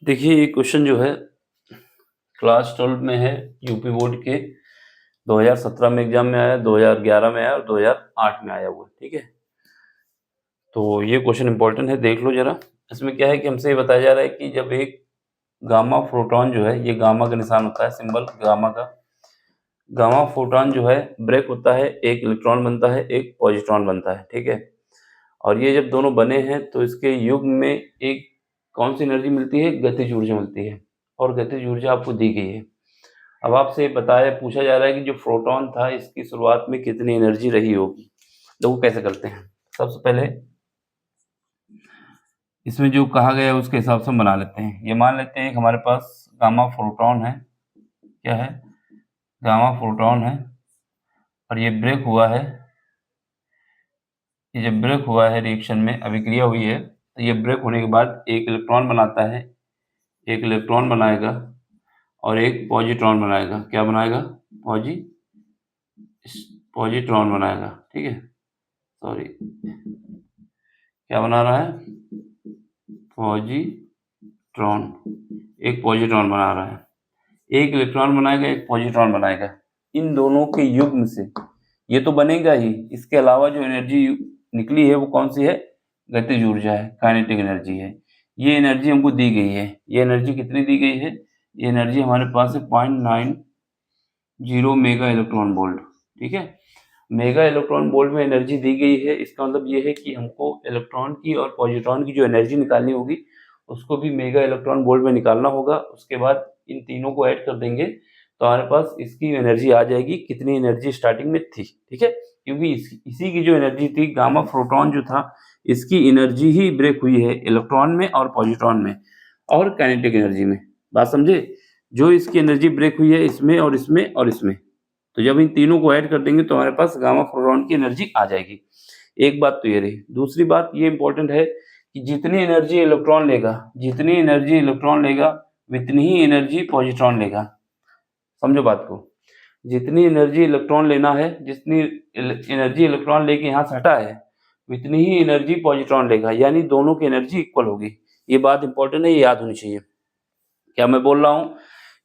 देखिए, ये क्वेश्चन जो है क्लास 12 में है, यूपी बोर्ड के 2017 में एग्जाम में आया, 2011 में आया और 2008 में आया हुआ है। ठीक है, तो ये क्वेश्चन इंपॉर्टेंट है, देख लो जरा। इसमें क्या है कि हमसे ये बताया जा रहा है कि जब एक गामा फोटोन जो है, ये गामा का निशान होता है, सिंबल गामा का। गामा फोटोन जो है ब्रेक होता है, एक इलेक्ट्रॉन बनता है, एक पॉजिट्रॉन बनता है। ठीक है, और ये जब दोनों बने हैं तो इसके युग्म में एक कौन सी एनर्जी मिलती है? गतिज ऊर्जा मिलती है, और गतिज ऊर्जा आपको दी गई है। अब आपसे बताया पूछा जा रहा है कि जो प्रोटॉन था इसकी शुरुआत में कितनी एनर्जी रही होगी। देखो कैसे करते हैं। सबसे पहले इसमें जो कहा गया है उसके हिसाब से हम बना लेते हैं। ये मान लेते हैं कि हमारे पास गामा प्रोटॉन है। क्या है? गामा प्रोटॉन है, और ये ब्रेक हुआ है। ये जब ब्रेक हुआ है, रिएक्शन में अभिक्रिया हुई है, तो ये ब्रेक होने के बाद एक इलेक्ट्रॉन बनाता है, एक इलेक्ट्रॉन बनाएगा और एक पॉजिट्रॉन बनाएगा। क्या बनाएगा? पॉजिट्रॉन बनाएगा। ठीक है, सॉरी, क्या बना रहा है? पॉजिट्रॉन, एक पॉजिट्रॉन बना रहा है। एक इलेक्ट्रॉन बनाएगा, एक पॉजिट्रॉन बनाएगा। इन दोनों के युग्म से ये तो बनेगा ही, इसके अलावा जो एनर्जी निकली है वो कौन सी है? गतिज ऊर्जा है, काइनेटिक एनर्जी है। ये एनर्जी हमको दी गई है। ये एनर्जी कितनी दी गई है? ये एनर्जी हमारे पास है 0.90 मेगा इलेक्ट्रॉन वोल्ट। ठीक है, मेगा इलेक्ट्रॉन वोल्ट में एनर्जी दी गई है। इसका मतलब ये है कि हमको इलेक्ट्रॉन की और पॉजिट्रॉन की जो एनर्जी निकालनी होगी उसको भी मेगा इलेक्ट्रॉन वोल्ट में निकालना होगा। उसके बाद इन तीनों को ऐड कर देंगे तो हमारे पास इसकी एनर्जी आ जाएगी, कितनी एनर्जी स्टार्टिंग में थी। ठीक है, क्योंकि इसी की जो एनर्जी थी, गामा प्रोटॉन जो था, इसकी एनर्जी ही ब्रेक हुई है इलेक्ट्रॉन में और पॉजिट्रॉन में और काइनेटिक एनर्जी में। बात समझे? जो इसकी एनर्जी ब्रेक हुई है इसमें और इसमें और इसमें, तो जब इन तीनों को ऐड कर देंगे तो हमारे पास गामा फोटोन की एनर्जी आ जाएगी। एक बात तो ये रही। दूसरी बात ये इंपॉर्टेंट है कि जितनी एनर्जी इलेक्ट्रॉन लेगा, जितनी एनर्जी इलेक्ट्रॉन लेगा उतनी ही एनर्जी पॉजिट्रॉन लेगा। समझो बात को। जितनी एनर्जी इलेक्ट्रॉन लेना है, जितनी एनर्जी इलेक्ट्रॉन लेके यहाँ से हटा है, उतनी ही एनर्जी पॉजिट्रॉन लेगा, यानी दोनों की एनर्जी इक्वल होगी। ये बात इंपॉर्टेंट है, ये याद होनी चाहिए। क्या मैं बोल रहा हूँ?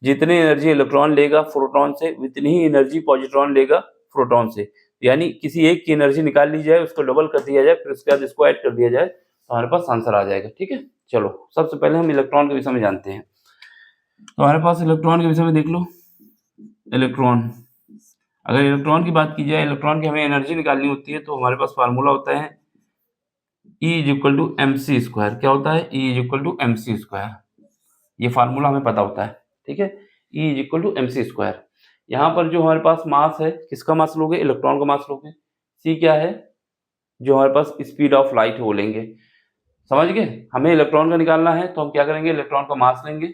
जितनी एनर्जी इलेक्ट्रॉन लेगा प्रोटॉन से उतनी ही एनर्जी पॉजिट्रॉन लेगा प्रोटॉन से। यानी किसी एक की एनर्जी निकाल ली जाए, उसको डबल कर दिया जाए, फिर उसके बाद इसको ऐड कर दिया जाए तो हमारे पास आंसर आ जाएगा। ठीक है, चलो सबसे पहले हम इलेक्ट्रॉन के विषय में जानते हैं। तो हमारे पास इलेक्ट्रॉन के विषय में देख लो। इलेक्ट्रॉन, अगर इलेक्ट्रॉन की बात की जाए, इलेक्ट्रॉन की हमें एनर्जी निकालनी होती है तो हमारे पास फार्मूला होता है E=mc²। क्या होता है? E=mc²। ये फार्मूला हमें पता होता है। ठीक है, E=mc²। यहाँ पर जो हमारे पास मास है, किसका मास लोगे? इलेक्ट्रॉन का मास लोगे। C क्या है? जो हमारे पास स्पीड ऑफ लाइट है वो लेंगे। समझ गए? हमें इलेक्ट्रॉन का निकालना है तो हम क्या करेंगे? इलेक्ट्रॉन का मास लेंगे,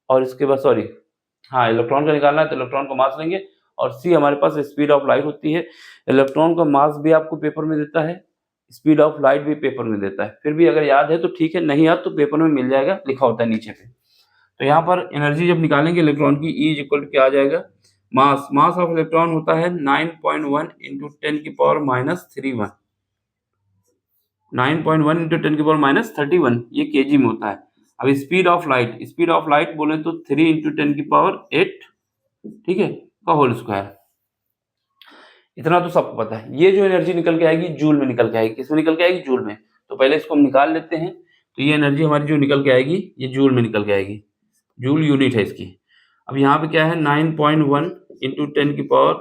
और इसके बाद सॉरी, हाँ, इलेक्ट्रॉन का निकालना है तो इलेक्ट्रॉन का मास लेंगे, और C हमारे पास स्पीड ऑफ लाइट होती है। इलेक्ट्रॉन का मास भी आपको पेपर में देता है, स्पीड ऑफ लाइट भी पेपर में देता है। फिर भी अगर याद है तो ठीक है, नहीं याद तो पेपर में मिल जाएगा, लिखा होता है नीचे पे। तो यहाँ पर एनर्जी जब निकालेंगे इलेक्ट्रॉन की, E क्या आ जाएगा? मास ऑफ इलेक्ट्रॉन होता है 9.1 इंटू 10⁻³ 9.1 इंटू 10⁻31, ये केजी में होता है। अब स्पीड ऑफ लाइट बोले तो 3 इंटू 10⁸, ठीक है, का होल स्क्वायर। इतना तो सबको पता है। ये जो एनर्जी निकल के आएगी जूल में निकल के आएगी। किसमें निकल के आएगी? जूल में। तो पहले इसको हम निकाल लेते हैं। तो ये एनर्जी हमारी जो निकल के आएगी ये जूल में निकल के आएगी, जूल यूनिट है इसकी। अब यहाँ पे क्या है? 9.1 इंटू 10⁻,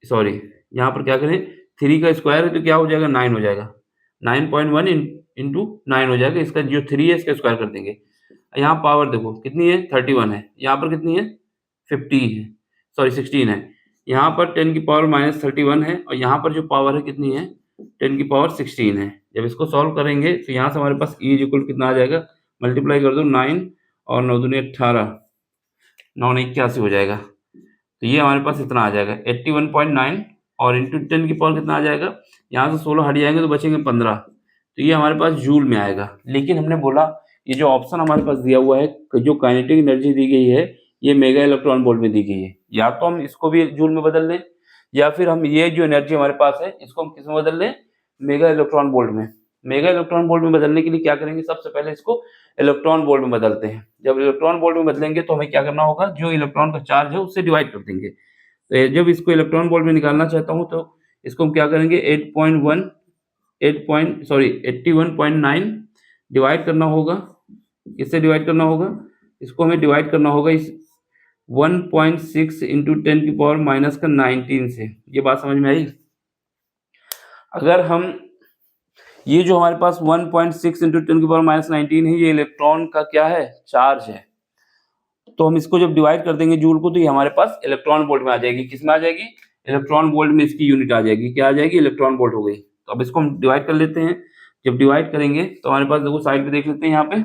सॉरी, यहाँ पर क्या करें? 3 का स्क्वायर है तो क्या हो जाएगा? 9 हो जाएगा। 9.1 इंटू 9 हो जाएगा। इसका जो 3 है इसका स्क्वायर कर देंगे। यहाँ पावर देखो कितनी है? 31 है। यहाँ पर कितनी है? 50 है, सॉरी 16 है। यहाँ पर 10⁻³ है, और यहाँ पर जो पावर है कितनी है? 10⁻16 है। जब इसको सॉल्व करेंगे तो यहाँ से हमारे पास E कितना आ जाएगा? मल्टीप्लाई कर दो 9 और 9 दूनी 18, 9 81 हो जाएगा। तो ये हमारे पास इतना आ जाएगा 81.9, और इंटू 10 की पावर कितना आ जाएगा? यहाँ से 16 हट जाएंगे तो बचेंगे 15। तो ये हमारे पास जूल में आएगा। लेकिन हमने बोला ये जो ऑप्शन हमारे पास दिया हुआ है, जो काइनेटिक एनर्जी दी गई है, ये मेगा इलेक्ट्रॉन वोल्ट में दी गई है। या तो हम इसको भी जूल में बदल लें, या फिर हम ये जो एनर्जी हमारे पास है इसको हम किस में बदल लें? मेगा इलेक्ट्रॉन वोल्ट में। मेगा इलेक्ट्रॉन वोल्ट में बदलने के लिए क्या करेंगे? सबसे पहले इसको इलेक्ट्रॉन वोल्ट में बदलते हैं। जब इलेक्ट्रॉन वोल्ट में बदलेंगे तो हमें क्या करना होगा, जो इलेक्ट्रॉन का चार्ज है उससे डिवाइड कर देंगे। तो जब इसको इलेक्ट्रॉन वोल्ट में निकालना चाहता हूँ तो इसको हम क्या करेंगे, 81.9 डिवाइड करना होगा। इससे डिवाइड करना होगा, इसको हमें डिवाइड करना होगा इस 1.6 इंटू 10⁻⁻19 से। ये बात समझ में आई? अगर हम ये जो हमारे पास 1.6 इंटू 10⁻⁻19 है, ये इलेक्ट्रॉन का क्या है, चार्ज है। तो हम इसको जब डिवाइड कर देंगे जूल को, तो ये हमारे पास इलेक्ट्रॉन वोल्ट में आ जाएगी। किस में आ जाएगी, इलेक्ट्रॉन वोल्ट में इसकी यूनिट आ जाएगी। क्या आ जाएगी, इलेक्ट्रॉन वोल्ट हो गई। तो अब इसको हम डिवाइड कर लेते हैं। जब डिवाइड करेंगे तो हमारे पास देखो साइड पे देख लेते हैं, यहाँ पे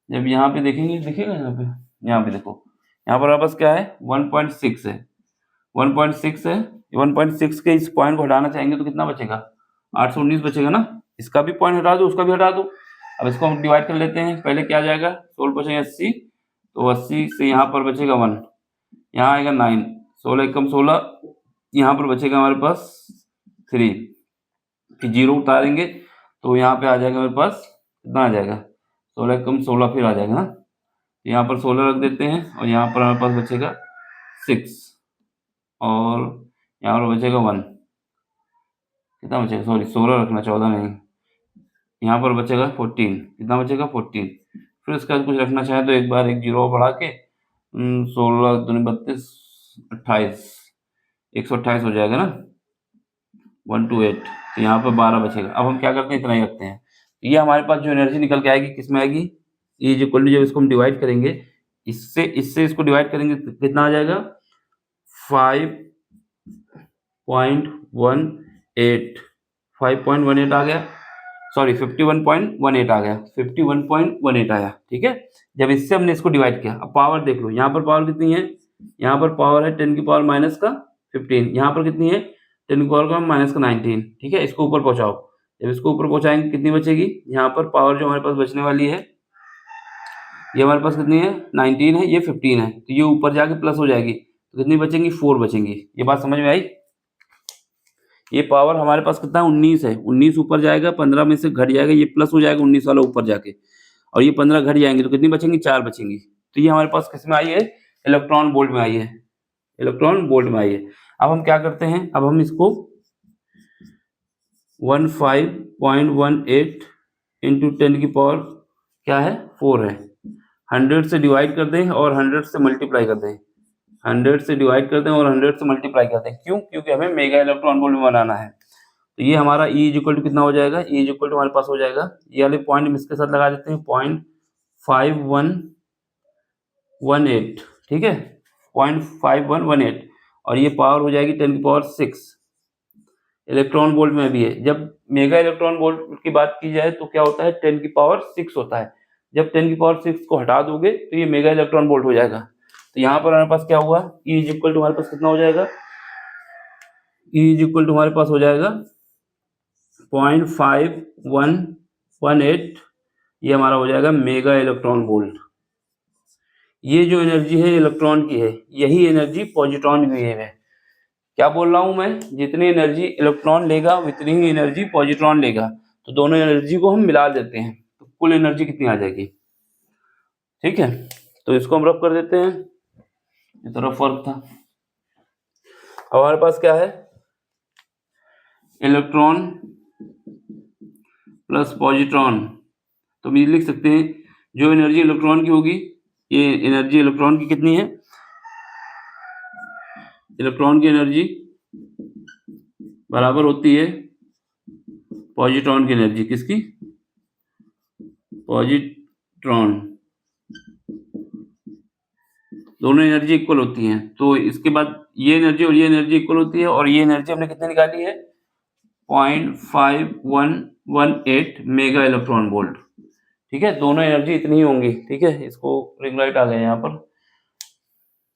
जब यहाँ पे देखेंगे, दिखेगा यहाँ पे देखो, यहाँ पर हमारे पास क्या है, 1.6 है, 1.6 है। 1.6 के इस पॉइंट को हटाना चाहेंगे तो कितना बचेगा, 819 बचेगा ना। इसका भी पॉइंट हटा दो, उसका भी हटा दो। अब इसको हम डिवाइड कर लेते हैं। पहले क्या जाएगा, 16 बचेगा 80, तो 80 से यहाँ पर बचेगा 1, यहाँ आएगा 9, 16 एकम 16, यहाँ पर बचेगा हमारे पास 3, फिर 0 उतारेंगे तो यहाँ पे आ जाएगा हमारे पास, कितना आ जाएगा, 16 एकम 16 फिर आ जाएगा ना। यहाँ पर 16 रख देते हैं और यहाँ पर हमारे पास बचेगा 6 और यहाँ पर बचेगा 1, कितना बचेगा, सॉरी 16 रखना, 14 नहीं, यहाँ पर बचेगा 14, कितना बचेगा 14। फिर उसके बाद कुछ रखना चाहे तो एक बार एक जीरो बढ़ा के 16 दूनी 32, 28, 128 हो जाएगा ना, 128। तो यहाँ पर 12 बचेगा। अब हम क्या करते हैं, इतना ही रखते हैं। ये हमारे पास जो एनर्जी निकल के आएगी किस में आएगी, ये जो इक्वल टू, जब इसको हम डिवाइड करेंगे, इससे इसको डिवाइड करेंगे तो कितना आ जाएगा, 5.18 आ गया, सॉरी 51.18 आ गया, 51.18 आया। ठीक है, जब इससे हमने इसको डिवाइड किया। अब पावर देख लो, यहाँ पर पावर कितनी है, यहाँ पर पावर है 10 की पावर माइनस का 15, यहाँ पर कितनी है, 10 की पावर का माइनस का 19। ठीक है, इसको ऊपर पहुंचाओ। जब इसको ऊपर पहुंचाएंगे कितनी बचेगी, यहाँ पर पावर जो हमारे पास बचने वाली है, ये हमारे पास कितनी है, 19 है, ये 15 है, तो ये ऊपर जाके प्लस हो जाएगी, तो कितनी बचेंगी, 4 बचेंगी। ये बात समझ में आई? ये पावर हमारे पास कितना, 19 है, 19 ऊपर जाएगा, 15 में से घट जाएगा, ये प्लस हो जाएगा 19 वाला ऊपर जाके, और ये 15 घट जाएंगे तो कितनी बचेंगी, 4 बचेंगी। तो ये हमारे पास किसमें आई है, इलेक्ट्रॉन वोल्ट में आई है, इलेक्ट्रॉन वोल्ट में आई है। अब हम क्या करते हैं, अब हम इसको 15.18 इंटू 10 की पावर क्या है, 4 है, 100 से डिवाइड कर दें और 100 से मल्टीप्लाई कर दें, 100 से डिवाइड कर दें और 100 से मल्टीप्लाई कर दें। क्यों, क्योंकि हमें मेगा इलेक्ट्रॉन वोल्ट में बनाना है। तो ये हमारा E इक्वल टू कितना हो जाएगा, E इक्वल टू हमारे पास हो जाएगा, ये वाले पॉइंट हम इसके साथ लगा देते हैं, 0.5118। ठीक है, 0.5118, और ये पावर हो जाएगी 10 की पावर 6, इलेक्ट्रॉन वोल्ट में भी है। जब मेगा इलेक्ट्रॉन वोल्ट की बात की जाए तो क्या होता है, 10 की पावर 6 होता है। जब 10 की पावर 6 को हटा दोगे तो ये मेगा इलेक्ट्रॉन वोल्ट हो जाएगा। तो यहाँ पर हमारे पास क्या हुआ, E इक्वल टू हमारे पास कितना हो जाएगा, E इक्वल टू हमारे पास हो जाएगा 0.5118, ये हमारा हो जाएगा मेगा इलेक्ट्रॉन वोल्ट। ये जो एनर्जी है इलेक्ट्रॉन की है, यही एनर्जी पॉजिट्रॉन की है। क्या बोल रहा हूं मैं, जितनी एनर्जी इलेक्ट्रॉन लेगा उतनी ही एनर्जी पॉजिट्रॉन लेगा। तो दोनों एनर्जी को हम मिला देते हैं तो कुल एनर्जी कितनी आ जाएगी। ठीक है, तो इसको हम रफ कर देते हैं, ये तो रफ वर्क था। अब हमारे पास क्या है, इलेक्ट्रॉन प्लस पॉजिट्रॉन। तो हम ये लिख सकते हैं, जो एनर्जी इलेक्ट्रॉन की होगी, ये एनर्जी इलेक्ट्रॉन की कितनी है, इलेक्ट्रॉन की एनर्जी बराबर होती है पॉजिट्रॉन की एनर्जी, किसकी, पॉजिट्रॉन। दोनों एनर्जी इक्वल होती हैं। तो इसके बाद ये एनर्जी और ये एनर्जी इक्वल होती है, और ये एनर्जी हमने कितने निकाली है, 0.5118 मेगा इलेक्ट्रॉन वोल्ट। ठीक है, दोनों एनर्जी इतनी ही होंगी। ठीक है, इसको रिंग लाइट आ गया, यहाँ पर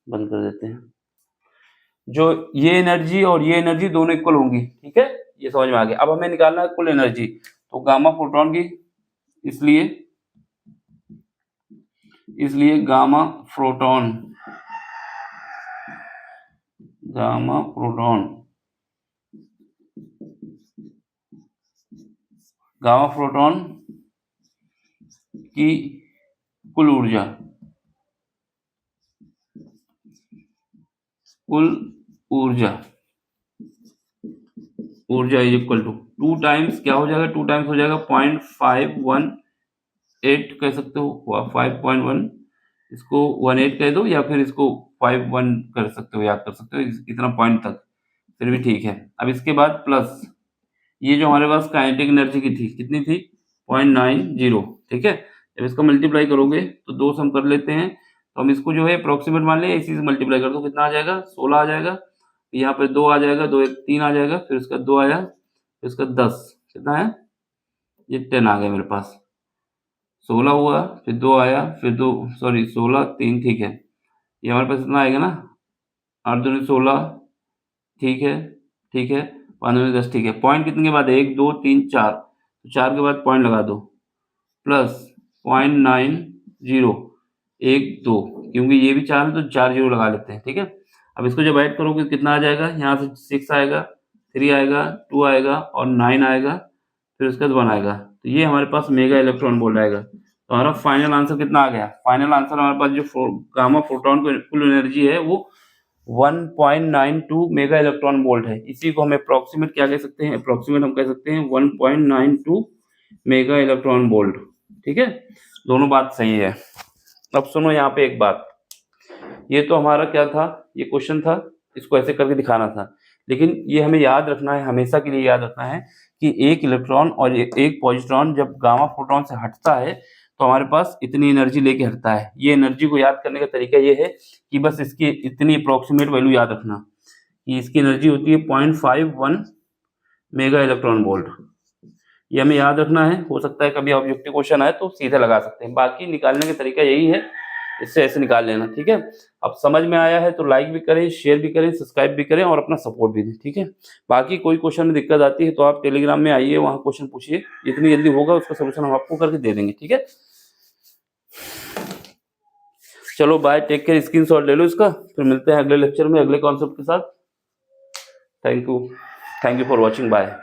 बंद कर देते हैं। जो ये एनर्जी और ये एनर्जी दोनों इक्वल होंगी। ठीक है, ये समझ में आ गया। अब हमें निकालना है कुल एनर्जी, तो गामा फोटोन की, इसलिए गामा फोटोन की कुल ऊर्जा, कुल ऊर्जा, ऊर्जा इज इक्वल टू 2 टाइम्स क्या हो जाएगा, 2 टाइम्स हो जाएगा 0.518 कह सकते हो, 5.1, इसको 18 कह दो या फिर इसको 51 कर सकते हो, याद कर सकते हो इतना पॉइंट तक, फिर भी ठीक है। अब इसके बाद प्लस ये जो हमारे पास काइनेटिक एनर्जी की थी कितनी थी 0.90, ठीक है। जब इसको मल्टीप्लाई करोगे तो 2 से हम कर लेते हैं, तो हम इसको जो है अप्रोक्सीमेट मान लें, इसी से मल्टीप्लाई कर दो, कितना आ जाएगा 16 आ जाएगा, यहाँ पे 2 आ जाएगा, 2 1 3 आ जाएगा, फिर उसका 2 आया, फिर उसका 10, कितना है ये 10 आ गया मेरे पास, 16 हुआ, फिर 2 आया, फिर 2 सॉरी 16 3, ठीक है, ये हमारे पास इतना आएगा ना, 8 दूनी 16, ठीक है, ठीक है, 5 दूनी 10, ठीक है। पॉइंट कितने के बाद 1 2 3 4, तो 4 के बाद पॉइंट लगा दो, प्लस 0.90 1 2, क्योंकि ये भी 4 है तो 4 जीरो लगा लेते हैं, ठीक है। अब इसको जब ऐड करोगे कितना आ जाएगा, यहाँ से 6 आएगा, 3 आएगा, 2 आएगा और 9 आएगा, फिर उसके बाद 1 आएगा, तो ये हमारे पास मेगा इलेक्ट्रॉन वोल्ट आएगा। तो हमारा फाइनल आंसर कितना आ गया, फाइनल आंसर हमारे पास जो गामा फोटोन की कुल एनर्जी है वो 1.92 मेगा इलेक्ट्रॉन वोल्ट है। इसी को हम अप्रोक्सीमेट क्या कह सकते हैं, अप्रोक्सीमेट हम कह सकते हैं 1.92 मेगा इलेक्ट्रॉन वोल्ट, ठीक है, दोनों बात सही है। अब सुनो यहाँ पे एक बात, ये तो हमारा क्या था, ये क्वेश्चन था, इसको ऐसे करके दिखाना था, लेकिन ये हमें याद रखना है, हमेशा के लिए याद रखना है कि एक इलेक्ट्रॉन और एक पॉजिट्रॉन जब गामा फोटोन से हटता है तो हमारे पास इतनी एनर्जी लेके हटता है। ये एनर्जी को याद करने का तरीका ये है कि बस इसकी इतनी अप्रोक्सीमेट वैल्यू याद रखना कि इसकी एनर्जी होती है 0.51 मेगा इलेक्ट्रॉन वोल्ट, ये हमें याद रखना है। हो सकता है कभी ऑब्जेक्टिव क्वेश्चन आए तो सीधे लगा सकते हैं, बाकी निकालने का तरीका यही है, इससे ऐसे निकाल लेना, ठीक है। अब समझ में आया है तो लाइक भी करें, शेयर भी करें, सब्सक्राइब भी करें और अपना सपोर्ट भी दें, ठीक है। बाकी कोई क्वेश्चन में दिक्कत आती है तो आप टेलीग्राम में आइए, वहाँ क्वेश्चन पूछिए, जितनी जल्दी होगा उसका सोल्यूशन हम आपको करके दे देंगे, ठीक है। चलो बाय, टेक केयर, स्क्रीनशॉट ले लो इसका, फिर मिलते हैं अगले लेक्चर में अगले कॉन्सेप्ट के साथ। Thank you for watching, bye.